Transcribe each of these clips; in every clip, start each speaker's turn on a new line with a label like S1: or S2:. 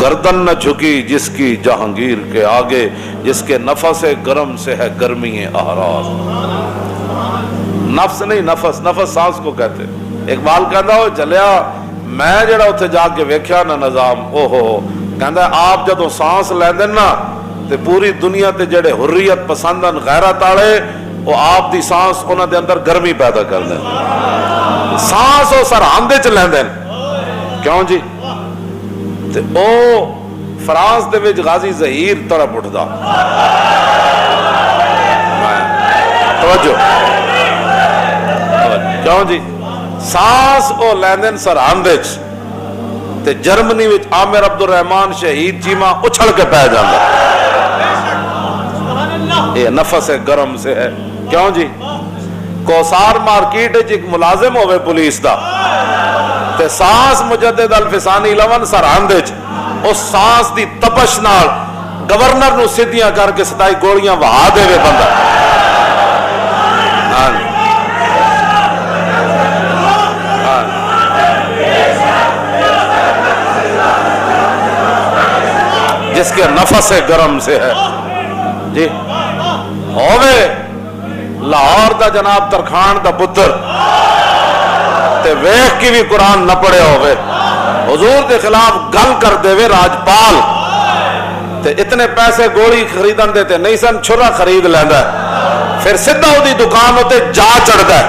S1: گردن نہ جھکی جس کی جہانگیر کے آگے، جس کے نفس گرم سے ہے گرمی احراز۔ نفس نہیں، نفس، نفس سانس کو کہتے۔ اقبال کہتا ہو چلیا میں جڑا اتھے جا کے ویکھیا نا نظام، کہندا آپ جدوں سانس لیندے نا تے پوری دنیا تے جڑے حریت پسندن غیرت والے وہ آپ دی سانس انہاں دے اندر گرمی پیدا کر دیں، سانس وہ سرحد چ لیندے کیوں جی؟ تے او فرانس دے وچ غازی ظہیر طرف اٹھدا، توجہ کیوں جی؟ سانس او لیندن سرحد وچ تے جرمنی وچ عامر عبد الرحمان شہید چیما اچھل کے پہ جاندا، یہ نفس گرم سے ہے کیوں جی؟ کوسار مارکیٹ ایک ملازم ہوئے پولیس دا تے سانس مجدد الفسانی لون سرحد وچ اس سانس دی تپش نال گورنر نو سیدھیاں کر کے 27 گولیاں وہا دے وے بندہ۔ جس کے نفس گرم سے ہے جی، ہووے لاہور دا جناب ترخان دا پتر تے ویخ کی بھی قرآن نہ پڑھے ہوئے، حضور دے خلاف گل کر دے وے راجپال تے اتنے پیسے گولی خریدن دیتے نہیں سن، چھرا خرید لیندہ ہے، پھر سدھا ہو دی دکان ہوتے جا چڑھتا ہے،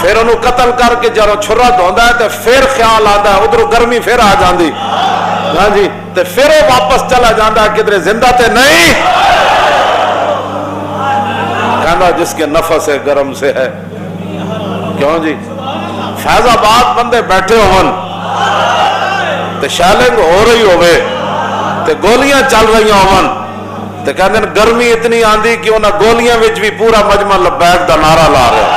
S1: پھر انہوں قتل کر کے جرو چھرا دھوندا ہے تے پھر خیال آتا ہے ادھر گرمی پھر آ جاندی، ہاں جی، تے پھر وہ واپس چلا جاندہ ہے کدھر زندہ تے نہیں، کہنا جس کے نفس گرم سے ہے کیوں جی؟ فیض آباد بندے بیٹھے ہون تے شیلنگ ہو رہی ہوئے تے گولیاں چل رہی ہون تے کہنے گرمی اتنی آندھی کہ انہاں گولیاں وچ بھی پورا مجمع لبیک دا نعرہ لا رہے ہیں۔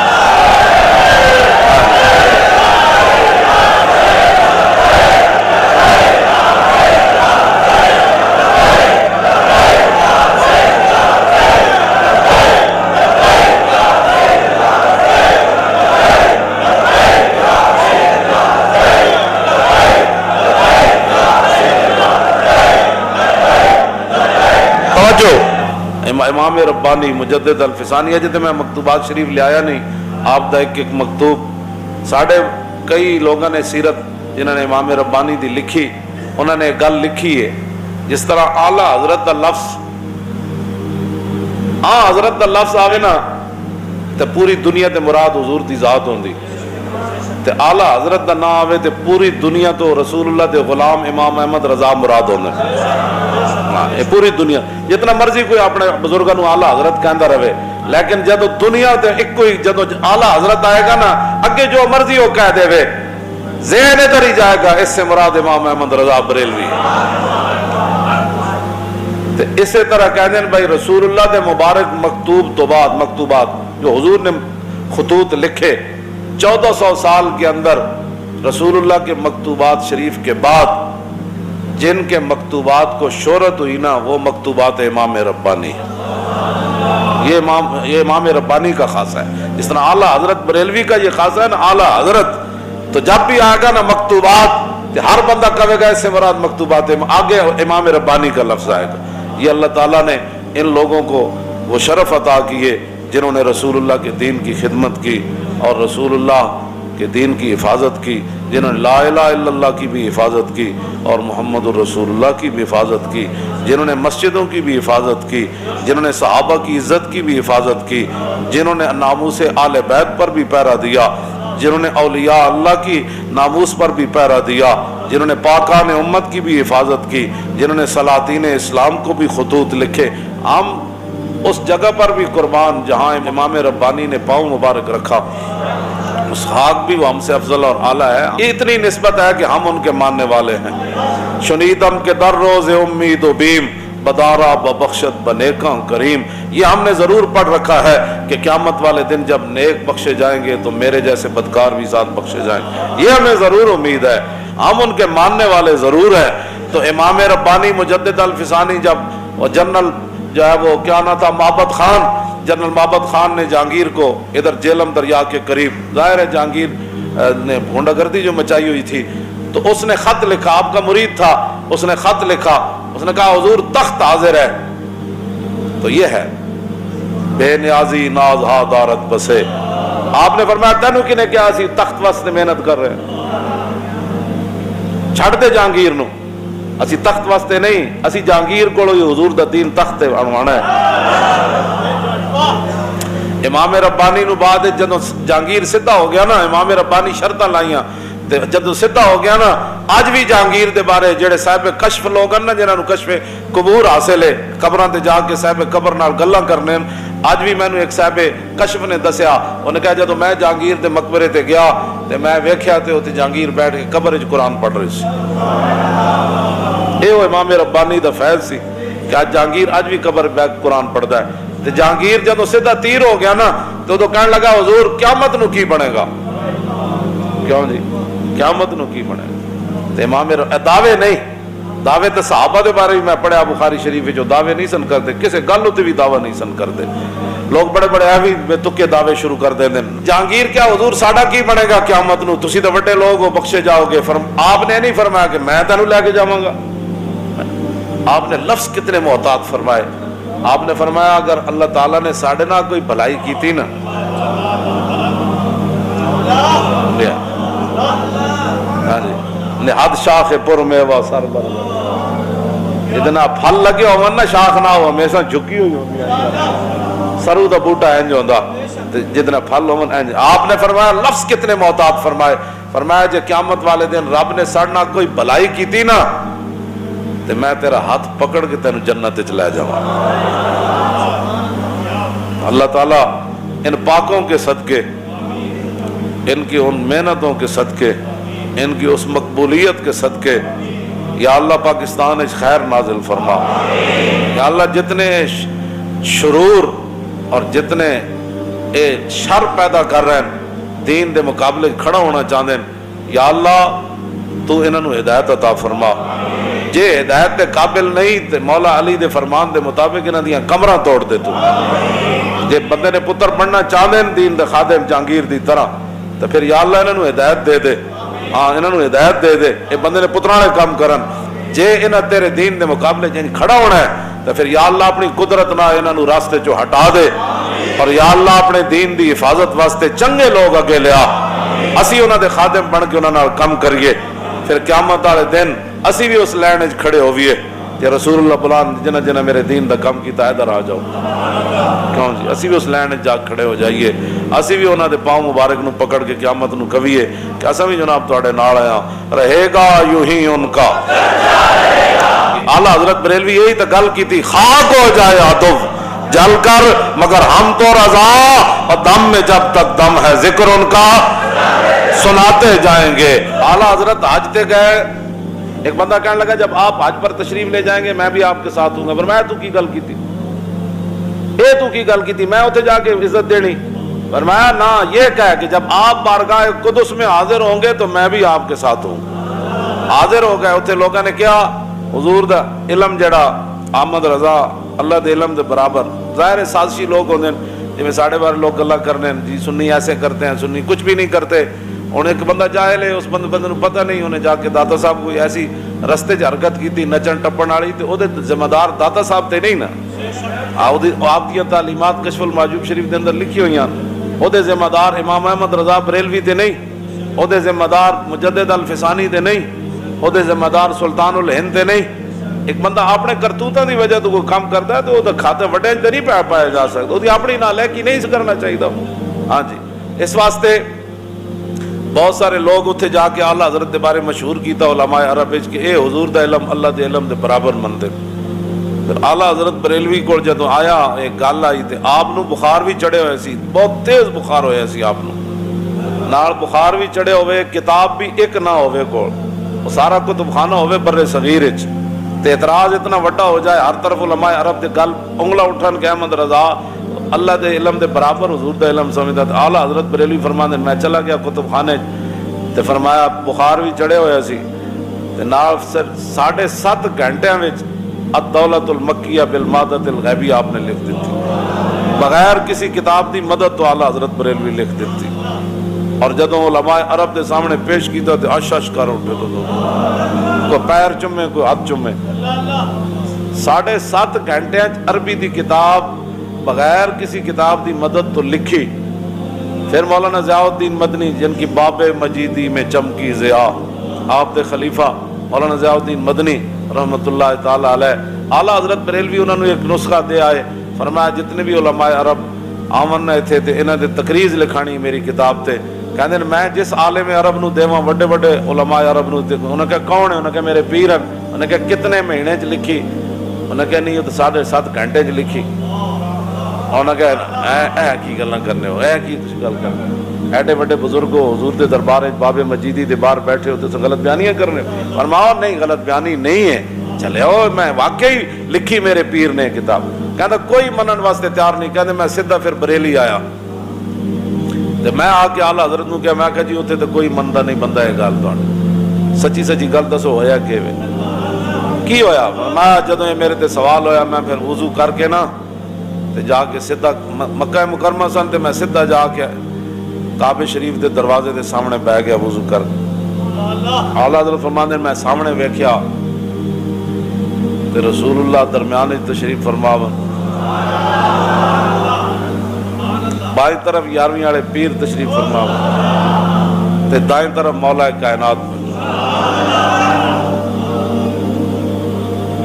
S1: امام ربانی مجدد الفسانی ہے جتے میں مکتوبات شریف لے آیا نہیں، آپ دا ایک ایک مکتوب ساڑھے کئی لوگوں نے سیرت جنہوں نے امام ربانی دی لکھی انہوں نے گل لکھی ہے جس طرح اعلیٰ حضرت دا لفظ حضرت دا لفظ آوے نا تے پوری دنیا تے مراد حضور دی ذات ہوندی، تے اعلیٰ حضرت دا نام آوے تے پوری دنیا تو رسول اللہ دے غلام امام احمد رضا مراد ہوندے، یہ پوری دنیا جتنا مرضی کوئی اپنے بزرگوں اعلیٰ حضرت کہندہ رہے، لیکن جدو دنیا تے ایک کوئی جدو اعلیٰ حضرت آئے گا نا اگے جو مرضی ہو کہہ دے وے ذہن ادھر ہی جائے گا، اس سے مراد امام احمد رضا بریلوی۔ تے اسی طرح کہہ دیں بھائی رسول اللہ دے مبارک مکتوب تو بعد مکتوبات جو حضور نے خطوط لکھے 1400 سال کے اندر رسول اللہ کے مکتوبات شریف کے بعد جن کے مکتوبات کو شہرت ہوئی نا وہ مکتوبات امام ربانی، یہ امام ربانی کا خاصہ ہے، جس طرح اعلیٰ حضرت بریلوی کا یہ خاصہ ہے نا اعلیٰ حضرت، تو جب بھی آئے گا نا مکتوبات ہر بندہ کہے گا اس سے مراد مکتوبات، آگے امام ربانی کا لفظ آئے گا۔ یہ اللہ تعالیٰ نے ان لوگوں کو وہ شرف عطا کیے جنہوں نے رسول اللہ کے دین کی خدمت کی اور رسول اللہ کے دین کی حفاظت کی، جنہوں نے لا الہ الا اللہ کی بھی حفاظت کی اور محمد الرسول اللہ کی بھی حفاظت کی، جنہوں نے مسجدوں کی بھی حفاظت کی، جنہوں نے صحابہ کی عزت کی بھی حفاظت کی، جنہوں نے ناموس آل بیت پر بھی پہرا دیا، جنہوں نے اولیاء اللہ کی ناموس پر بھی پہرا دیا، جنہوں نے پاکان امت کی بھی حفاظت کی، جنہوں نے سلاطین اسلام کو بھی خطوط لکھے، ہم اس جگہ پر بھی قربان جہاں امام ربانی نے پاؤں مبارک رکھا، اس خاک بھی وہ ہم سے افضل اور اعلیٰ ہے، یہ اتنی نسبت ہے کہ ہم ان کے ماننے والے ہیں۔ شنیدم کے در روز امید و بیم بدارا ببخشت بنیکاں کریم، یہ ہم نے ضرور پڑھ رکھا ہے کہ قیامت والے دن جب نیک بخشے جائیں گے تو میرے جیسے بدکار بھی ساتھ بخشے جائیں گے، یہ ہمیں ضرور امید ہے، ہم ان کے ماننے والے ضرور ہیں۔ تو امام ربانی مجدد الفسانی جب وہ جنرل جو ہے وہ کیا نہ تھا معبد خان، جنرل معبد خان نے جہانگیر کو ادھر جیلم دریا کے قریب، ظاہر ہے جہانگیر نے بھونڈا گردی جو مچائی ہوئی تھی تو اس نے خط لکھا, آپ کا مرید تھا, اس نے خط لکھا, اس نے کہا حضور تخت حاضر ہے. تو یہ ہے بے نیازی ناز ہا دارت بسے. آپ نے فرمایا تینوں کی نے کیا سی تخت واسطے محنت کر رہے ہیں, چھڑ دے جہانگیر نو, اسی تخت واسطے نہیں, اسی جہانگیر کو حضور دا دین تخت بنوانا ہے. امام ربانی نو بعد جدوں جہانگیر سدھا ہو گیا نا, امام ربانی شرطاں لائیاں, جدوں سدھا ہو گیا نا, اج بھی جہانگیر دے بارے جڑے صاحب کشف لوگ ہیں نا, جنہاں نو کشف قبور حاصل ہے, قبراں تے جا کے صاحب قبر نال گلاں کرنے, اج بھی مینوں ایک صاحب کشف نے دسیا, انہیں کہا جدوں میں جہانگیر دے مقبرے تے گیا تے میں ویکھیا تے اوتے جہانگیر بیٹھ کے قبر وچ قرآن پڑھ رہے سی. اے وہ امام ربانی دا فیض سی کہ اج جہانگیر اج بھی قبر بیٹھ قرآن پڑھدا ہے. تے جہانگیر جدوں سیدھا تیر ہو گیا نا تو ادو کہنے لگا حضور قیامت نو کی بنے گا, کیوں جی قیامت نو کی بنے گا. تے امام دعوے نہیں, دعوے تے صحابہ دے بارے بھی میں پڑھیا بخاری شریف جو دعوے نہیں سن کرتے, کسے گل تے بھی دعویٰ نہیں سن کرتے. لوگ بڑے بڑے ایویں بے تکے دعوے شروع کر دے دیں. جہانگیر کیا حضور ساڈا کی بنے گا قیامت نو, تسی تے بڑے لوگ ہو بخشے جاؤ گے. آپ نے نہیں فرمایا کہ میں تینوں لے کے جاواں گا. آپ نے لفظ کتنے محتاط فرمائے. آپ نے فرمایا اگر اللہ تعالیٰ نے ساڈے نال کوئی بھلائی کی تھی نا, نہاد شاخ پر میوہ سر بر, اتنا پھل لگے ہو نا شاخ نہ ہو, ہمیشہ جھکی ہوئی ہوگی, سرو دا بوٹا انج ہوندا جتنا پھل ہو انج. آپ نے فرمایا لفظ کتنے محتاط فرمائے, فرمایا جے قیامت والے دن رب نے ساڈے نال کوئی بھلائی کی تھی نا تے میں تیرا ہاتھ پکڑ کے تینوں جنت وچ لے جاواں. اللہ تعالیٰ ان پاکوں کے صدقے, ان کی ان محنتوں کے صدقے, ان کی اس مقبولیت کے صدقے, یا اللہ پاکستان وچ خیر نازل فرما. یا اللہ جتنے شرور اور جتنے اے شر پیدا کر رہے ہیں دین دے مقابلے کھڑا ہونا چاہتے ہیں, یا اللہ تو انہاں نو ہدایت عطا فرما. جے ہدایت دے قابل نہیں تے مولا علی دے فرمان دے مطابق انہاں دیاں کمراں توڑ دے. تو جے بندے نے پتر پڑھنا چاہتے ہیں دین دے خادم جہانگیر دی طرح تو پھر یا اللہ انہاں نو ہدایت دے دے, ہاں انہاں نو ہدایت دے دے, اے بندے نے پتراں کام کرن. جے انہاں تیرے دین دے مقابلے جن کھڑا ہونا ہے تو پھر یا اللہ اپنی قدرت نہ انہاں نو راستے چوں ہٹا دے, اور یا اللہ اپنے دین دی حفاظت واسطے چنگے لوگ اگے لیا, اسی انہاں دے خادم بن کے انہاں نال کم کریے. پھر قیامت والے دن اسی بھی اس لائن وچ کھڑے ہوئیے کہ رسول اللہ بلان جنہ جنہ میرے دین دا کم کیتا ادھر آ جاؤ. کیوں جی اسی بھی اس لائن وچ جا کھڑے ہو جائیے, اسی بھی انہاں دے پاؤں مبارک نو پکڑ کے قیامت نو کہیے کہ اساں بھی جناب تواڈے نال آیا, رہے گا یوں ہی ان کا. اعلیٰ حضرت بریلوی یہی تو گل کی تھی, خاک ہو جائے عدو جل کر مگر ہم تو رضا, اور دم میں جب تک دم ہے ذکر ان کا سناتے جائیں گے. اعلیٰ حضرت حج تے گئے, ایک بندہ کہنے لگا جب آپ حج پر تشریف لے جائیں گے میں بھی آپ کے ساتھ ہوں گا. فرمایا تو کی گل کی تھی, اے تو کی گل کی تھی, میں اتنے جا کے عزت دینی. فرمایا نہ, یہ کہہ کہ جب آپ بارگاہ قدس میں حاضر ہوں گے تو میں بھی آپ کے ساتھ ہوں. حاضر ہو گئے, اتنے لوگوں نے کیا حضور دا علم جڑا احمد رضا اللہ دے علم دے برابر. ظاہر سازشی لوگ ہوندے ہیں جی ساڑھے بارے لوگ گلا کرنے ہیں جی سنی ایسے کرتے ہیں, سنی کچھ بھی نہیں کرتے. انہیں ایک بندہ جاہل ہے, اس بندے نو پتہ نہیں, انہیں جا کے داتا صاحب کوئی ایسی رستے چ حرکت کی تھی نچن ٹپن والی, تو وہ ذمہ دار داتا صاحب تے نہیں نا. آپ کی تعلیمات کشف المحجوب شریف کے اندر لکھی ہوئی ہیں, وہ ذمہ دار امام احمد رضا بریلوی تے نہیں, وہ ذمہ دار مجدد الفسانی تے نہیں, وہ ذمہ دار سلطان الہند تے نہیں. ایک بندہ اپنے کرتوتوں کی وجہ تو کوئی کام کرتا ہے تو وہ کھاتے وڈے تے نہیں پایا جا سکتا, وہ اپنی نالائقی نہیں کرنا چاہیے. ہاں جی, اس واسطے بہت سارے لوگ اتنے جا کے اعلیٰ حضرت دے بارے مشہور کیتا علماء عرب کہ اے حضور دا علم اللہ دے علم دے برابر منتے. پھر اعلیٰ حضرت بریلوی کو جدوں آیا ایک گل آئی تے آپ نو بخار بھی چڑھے ہوئے سی, بہت تیز بخار ہویا سی آپ نو, نال بخار بھی چڑھے ہوئے, کتاب بھی ایک نہ ہوئے کول, وہ سارا کتب خانہ ہوئے بر صغیر وچ, تے اعتراض اتنا وڈا ہو جائے ہر طرف علماء عرب دے گل انگلا اٹھن کہ احمد رضا اللہ دے علم دے برابر حضور دا علم سمجھدا. اعلیٰ حضرت بریلوی فرماندے میں چلا گیا کتب خانے تے فرمایا بخار بھی چڑھے ہوئے سی, تے نال 7.5 گھنٹیاں وچ الدولت المکیہ بالمادۃ الغیبیہ آپ نے لکھ دیتی, بغیر کسی کتاب دی مدد تو اعلیٰ حضرت بریلوی لکھ دیتی. اور جدوں علماء عرب دے سامنے پیش کیتا تے اش اش کر اٹھے تو کوئی پیر چومے کوئی ہاتھ چومے. 7.5 گھنٹے عربی دی کتاب بغیر کسی کتاب دی مدد تو لکھی. پھر مولانا ضیاء الدین مدنی جن کی باب مجیدی میں چمکی ضیاء، آپ دے خلیفہ مولانا ضیاء الدین مدنی رحمۃ اللہ تعالی علیہ، اعلیٰ حضرت بریلوی انہوں نے ایک نسخہ دے آئے. فرمایا جتنے بھی علماء عرب آمن تھے تے انہاں دے تقریض لکھانی میری کتاب تے. کہندے میں جس عالم عرب نو دیواں وڈے وڈے علماء عرب نو، انہاں کہا کون ہے؟ انہاں کہا میرے پیر ہیں. انہاں کہا کتنے مہینے چ لکھی؟ انہاں کہا نہیں یہ تو 7.5 گھنٹے چ لکھی. انہاں کہا اے کی گلاں کرنے ہو، اے کی تسی گل کرنے ہو؟ ایڈے وڈے بزرگوں حضور دے دربار وچ باب مجیدی دے باہر بیٹھے ہو تے غلط بیانیاں کرنے ہو. فرمایا نہیں غلط بیانی نہیں ہے، چلے او میں واقعی لکھی میرے پیر نے کتاب. کہندا کوئی منن واسطے تیار نہیں. کہندے میں سیدھا پھر بریلی آیا تے میں آ کے اعلیٰ حضرت نو کہا، میں کہا جی اتنے تو کوئی مندا نہیں بندہ ہے گل تہاڈی، سچی سچی گل دسو ہویا کی ہویا؟ میں جدوں یہ میرے تے سوال ہویا میں پھر وضو کر کے نا تے جا کے سیدھا مکہ مکرمہ سن تے میں سیدھا جا کے کعبہ شریف دے دروازے دے سامنے بیٹھ گیا وضو کر. اعلیٰ حضرت فرماندے میں سامنے ویکھیا تے رسول اللہ درمیان تشریف فرماون، بائیں طرف 11ویں والے پیر تشریف فرماون تے دائیں طرف مولا کائنات.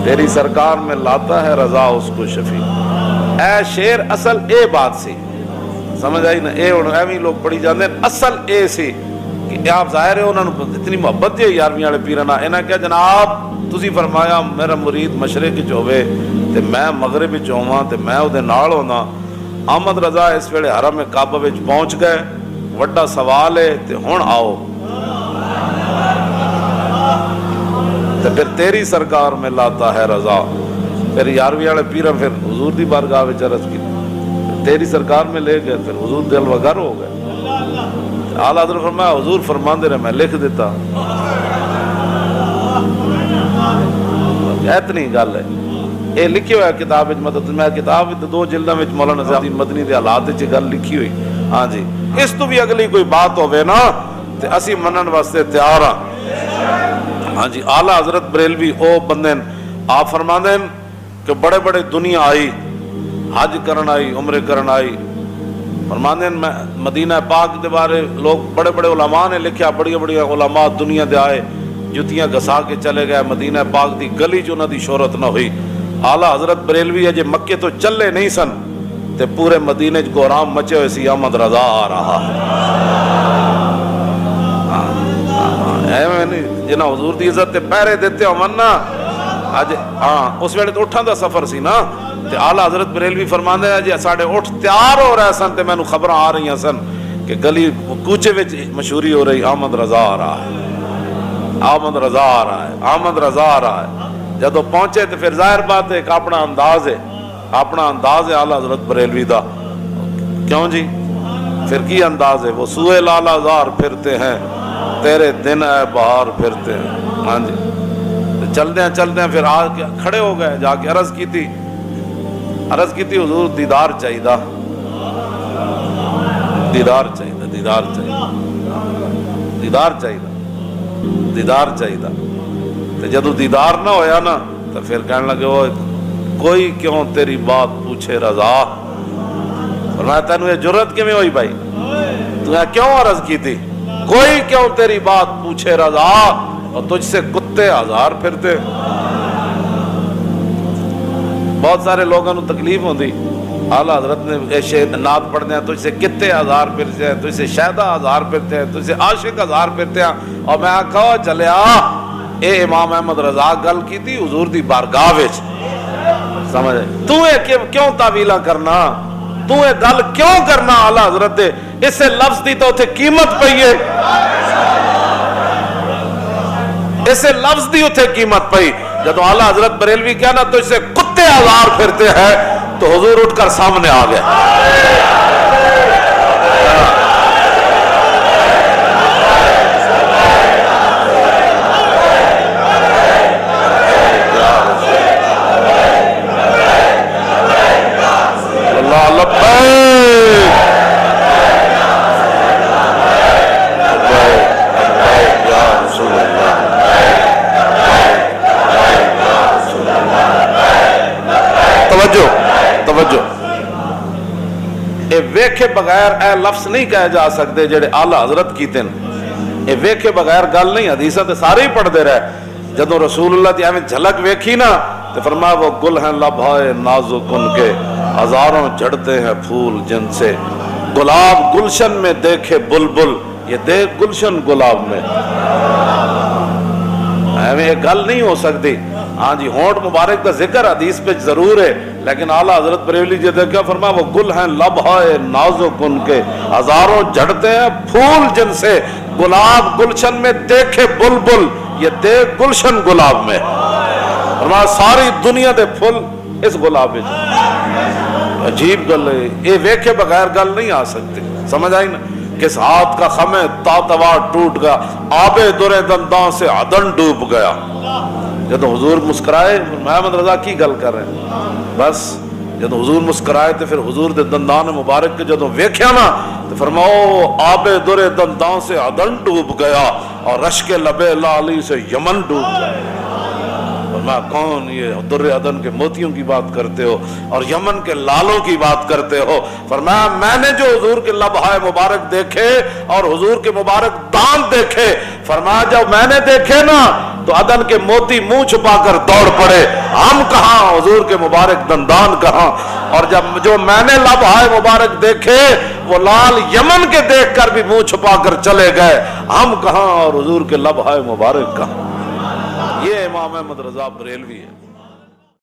S1: تیری سرکار میں لاتا ہے رضا اس کو شفیع. اے شیر اصل اے بات سی، سمجھ آئی نا؟ اے ہن ایویں لوگ پڑھی جاندے، اصل اے سی کہ آپ ظاہر ہے انہاں نوں اتنی محبت ہے 11ویں والے پیراں نال. انہاں کہا جناب تسی فرمایا میرا مرید مشرق وچ ہوے تے میں مغرب وچ ہوواں تے میں او دے نال ہوندا. احمد رضا اس ویلے حرم کعبہ وچ پہنچ گئے، وڈا سوال ہے تے ہن آؤ تے پھر تیری سرکار میں لاتا ہے رضا. پھر 11ویں والے پیراں پھر حضور دی بارگاہ وچ عرض کی، تیری سرکار میں لے گئے، پھر حضور دل وگر ہو گئے. اعلیٰ حضرت فرمایا حضور فرماندے رہے میں لکھ دیتا. اتنی گل ہے یہ لکھی ہوا کتاب وچ. مطلب میں کتاب 2 جلداں وچ مولانا ضیاء الدین مدنی دے حالات وچ گل لکھی ہوئی. ہاں جی اس تو بھی اگلی کوئی بات ہوے نا تے اسی منن واسطے تیار ہاں. ہاں جی اعلیٰ حضرت بریلوی او بندے آپ فرماندے کہ بڑے بڑے دنیا آئی، حج کرن آئی، عمرے کرن آئی. فرماندے میں مدینہ پاک دے بارے لوگ بڑے بڑے علماء نے لکھیا، بڑی بڑی علماء دنیا دے آئے، جتیاں گسا کے چلے گئے، مدینہ پاک دی گلی جو انہاں دی شہرت نہ ہوئی. اعلیٰ حضرت بریلوی اجے مکے تو چلے نہیں سن تے پورے مدینے چ گورام مچے ہوئے سی، احمد رضا آ رہا. ایویں نہیں جنہاں حضور دی عزت تے پہرے دیتے ہون نا اج. ہاں اس ویلے تو اٹھاں دا سفر سی نا تے اعلیٰ حضرت بریلوی فرماندے ہیں جی ساڈے اٹھ تیار ہو رہے سن تے مینوں خبراں آ رہی سن کہ گلی کوچے وچ مشہوری ہو رہی احمد رضا آ رہا ہے، احمد رضا آ رہا ہے، احمد رضا آ رہا ہے. جدو پہنچے تو پھر ظاہر بات ہے کہ اپنا انداز ہے، اپنا انداز ہے اعلیٰ حضرت بریلوی دا. کیوں جی پھر کی انداز ہے؟ وہ سوئے لالا زار پھرتے ہیں، تیرے دن اے بہار پھرتے ہیں. ہاں جی چلتے ہیں پھر آ کے کھڑے ہو گئے، جا کے عرض کی تھی حضور دیدار چاہیے، دیدار چاہیے، دیدار چاہیے، دیدار چاہیے، دیدار چاہیے. تو جدو دیدار نہ ہویا نا تو پھر کہنے لگے وہ کوئی کیوں تیری بات پوچھے رضا. فرمایا تینوں یہ جرت کیویں ہوئی بھائی؟ تو نے کیوں عرض کی تھی کوئی کیوں تیری بات پوچھے رضا، اور تجھ سے کتے ہزار پھرتے. بہت سارے لوگوں کو تکلیف ہوتی. اعلیٰ حضرت نے نعت پڑھتے ہیں تجھ سے کتے ہزار پھرتے ہیں، تجھ سے شہدہ ہزار پھرتے ہیں، تجھ سے عاشق ہزار پھرتے ہیں. اور میں آکھا چلیا اے امام احمد رضا گل کی تھی حضور دی بارگاہ وچ. سمجھ تو کیوں تعویلاں کرنا، تو یہ گل کیوں کرنا؟ اعلیٰ حضرت دے اس لفظ دی تو اتنے قیمت پئی ہے، اس لفظ دی اتنے قیمت پئی. جب اعلیٰ حضرت بریلوی کہنا تو اس سے کتے ہزار پھرتے ہیں تو حضور اٹھ کر سامنے آ گئے. اللہ لبیک ویکھے بغیر اے لفظ نہیں کہے جا سکتے جڑے آلہ حضرت کیتے ہیں. یہ ویکھے بغیر گل نہیں. حدیثاں تے سارے ہی پڑھتے رہے. جدوں رسول اللہ دی ایویں جھلک ویکھی نا تو فرمایا وہ گل ہیں لبھائے نازک ان کے ہزاروں جھڑتے ہیں پھول جن سے گلاب گلشن میں دیکھے بلبل یہ دیکھ گلشن گلاب میں. ایویں ایک گل نہیں ہو سکتی. ہاں جی ہونٹ مبارک کا ذکر حدیث پہ ضرور ہے لیکن اعلیٰ حضرت بریلوی جی کیا فرمایا وہ گل ہیں لبھائے نازک ان کے ہزاروں جھڑتے ہیں پھول جن سے گلاب گلشن میں دیکھے بلبل یہ دیکھ گلشن گلاب میں. فرمایا ساری دنیا دے پھول اس گلاب میں. عجیب گل ہے یہ ویکھے بغیر گل نہیں آ سکتی. سمجھ آئی نا. کس ہاتھ کا خم تاتوار ٹوٹ گیا آبے درے دنداں سے عدن ڈوب گیا. جب حضور مسکرائے محمد رضا کی گل کر رہے ہیں بس جب حضور مسکرائے تو پھر حضور دے دندان مبارک کے جدوں ویکھیا نا تو فرماؤ آبے درے دنداں سے عدن ڈوب گیا اور رشک لبے لالی سے یمن ڈوب گیا. فرمایا کون یہ در عدن کے موتیوں کی بات کرتے ہو اور یمن کے لالوں کی بات کرتے ہو. فرمایا میں نے جو حضور کے لبہائے مبارک دیکھے اور حضور کے مبارک دان دیکھے فرمایا جب میں نے دیکھے نا تو عدن کے موتی منہ چھپا کر دوڑ پڑے. ہم کہاں حضور کے مبارک دندان کہاں. اور جب جو میں نے لبہائے مبارک دیکھے وہ لال یمن کے دیکھ کر بھی منہ چھپا کر چلے گئے. ہم کہاں اور حضور کے لبہائے مبارک کہاں. یہ امام احمد رضا بریلوی ہے.